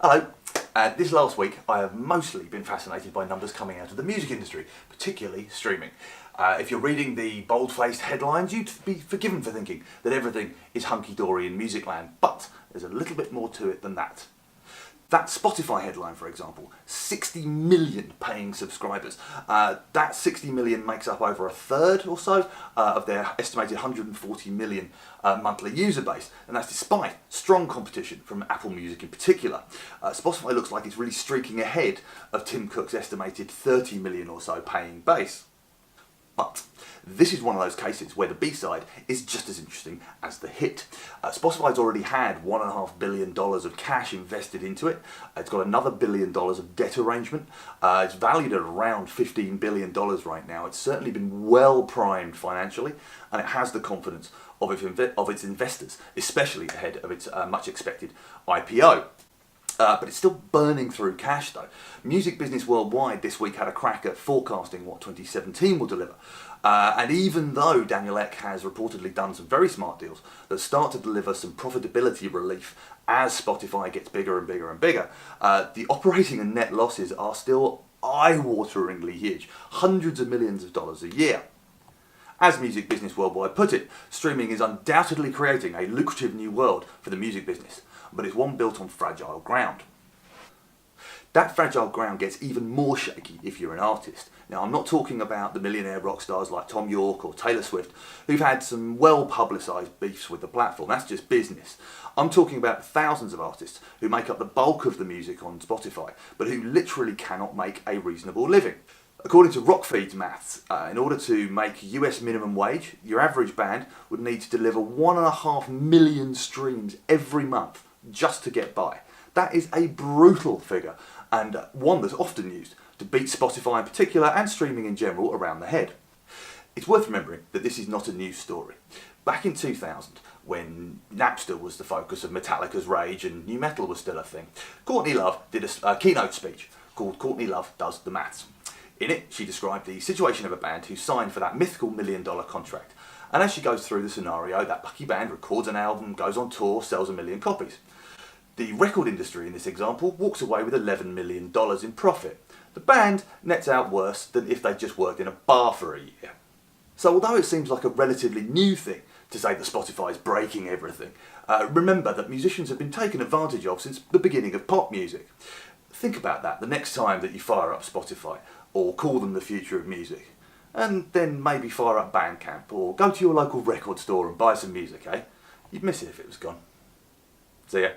Hello. This last week I have mostly been fascinated by numbers coming out of the music industry, particularly streaming. If you're reading the bold-faced headlines, you'd be forgiven for thinking that everything is hunky-dory in music land, but there's a little bit more to it than that. That Spotify headline, for example, 60 million paying subscribers. That 60 million makes up over a third or so of their estimated 140 million monthly user base, and that's despite strong competition from Apple Music in particular. Spotify looks like it's really streaking ahead of Tim Cook's estimated 30 million or so paying base. But this is one of those cases where the B-side is just as interesting as the hit. Spotify's already had $1.5 billion of cash invested into it. It's got another $1 billion of debt arrangement. It's valued at around $15 billion right now. It's certainly been well primed financially, and it has the confidence of its investors, especially ahead of its much expected IPO. But it's still burning through cash though. Music Business Worldwide this week had a crack at forecasting what 2017 will deliver. And even though Daniel Ek has reportedly done some very smart deals that start to deliver some profitability relief as Spotify gets bigger and bigger and bigger, the operating and net losses are still eye-wateringly huge, hundreds of millions of dollars a year. As Music Business Worldwide put it, streaming is undoubtedly creating a lucrative new world for the music business, but it's one built on fragile ground. That fragile ground gets even more shaky if you're an artist. Now, I'm not talking about the millionaire rock stars like Tom York or Taylor Swift, who've had some well-publicised beefs with the platform. That's just business. I'm talking about thousands of artists who make up the bulk of the music on Spotify, but who literally cannot make a reasonable living. According to Rockfeed's maths, in order to make US minimum wage, your average band would need to deliver 1.5 million streams every month just to get by. That is a brutal figure, and one that's often used to beat Spotify in particular and streaming in general around the head. It's worth remembering that this is not a news story. Back in 2000, when Napster was the focus of Metallica's rage and nu metal was still a thing, Courtney Love did a keynote speech called Courtney Love Does the Maths. In it, she described the situation of a band who signed for that mythical $1 million contract. And as she goes through the scenario, that lucky band records an album, goes on tour, sells 1 million copies. The record industry in this example walks away with $11 million in profit. The band nets out worse than if they'd just worked in a bar for a year. So although it seems like a relatively new thing to say that Spotify is breaking everything, remember that musicians have been taken advantage of since the beginning of pop music. Think about that the next time that you fire up Spotify, or call them the future of music. And then maybe fire up Bandcamp, or go to your local record store and buy some music, eh? You'd miss it if it was gone. See ya.